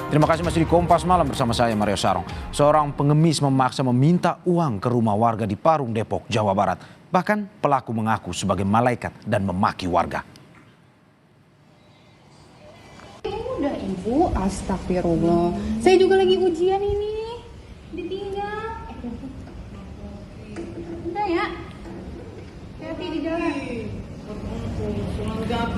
Terima kasih masih di Kompas Malam bersama saya Mario Sarong. Seorang pengemis memaksa meminta uang ke rumah warga di Parung, Depok, Jawa Barat. Bahkan pelaku mengaku sebagai malaikat dan memaki warga. Udah ibu, astagfirullah. Saya juga lagi ujian ini. Ditinggal. Udah ya. Hati di jalan.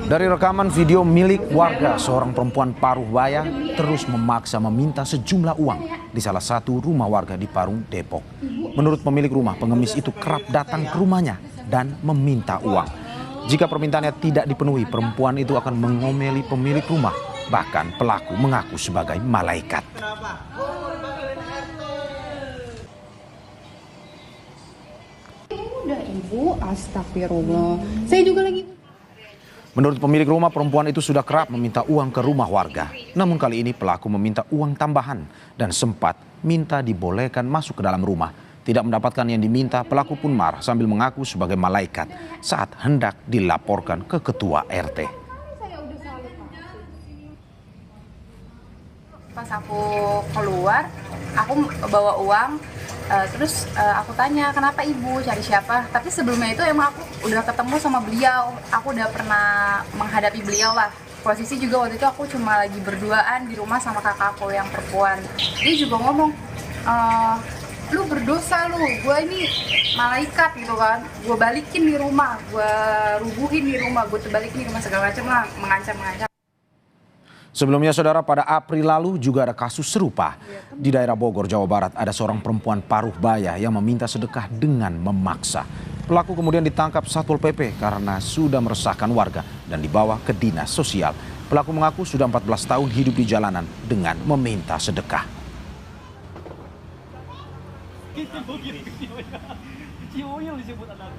Dari rekaman video milik warga, seorang perempuan paruh baya terus memaksa meminta sejumlah uang di salah satu rumah warga di Parung, Depok. Menurut pemilik rumah, pengemis itu kerap datang ke rumahnya dan meminta uang. Jika permintaannya tidak dipenuhi, perempuan itu akan mengomeli pemilik rumah. Bahkan pelaku mengaku sebagai malaikat. Udah ibu, astagfirullah. Saya juga lagi. Menurut pemilik rumah, perempuan itu sudah kerap meminta uang ke rumah warga. Namun kali ini pelaku meminta uang tambahan dan sempat minta dibolehkan masuk ke dalam rumah. Tidak mendapatkan yang diminta, pelaku pun marah sambil mengaku sebagai malaikat saat hendak dilaporkan ke ketua RT. Pas aku keluar, aku bawa uang, terus aku tanya kenapa ibu, cari siapa. Tapi sebelumnya itu emang aku udah ketemu sama beliau, aku udah pernah menghadapi beliau lah. Posisi juga waktu itu aku cuma lagi berduaan di rumah sama kakakku yang perempuan. Dia juga ngomong, lu berdosa lu, gue ini malaikat gitu kan, gue balikin di rumah, gue rubuhin di rumah, gue terbalikin di rumah, segala macam lah, mengancam-mengancam. Sebelumnya, saudara, pada April lalu juga ada kasus serupa. Di daerah Bogor, Jawa Barat, ada seorang perempuan paruh baya yang meminta sedekah dengan memaksa. Pelaku kemudian ditangkap Satpol PP karena sudah meresahkan warga dan dibawa ke dinas sosial. Pelaku mengaku sudah 14 tahun hidup di jalanan dengan meminta sedekah. Gitu, disebut anak.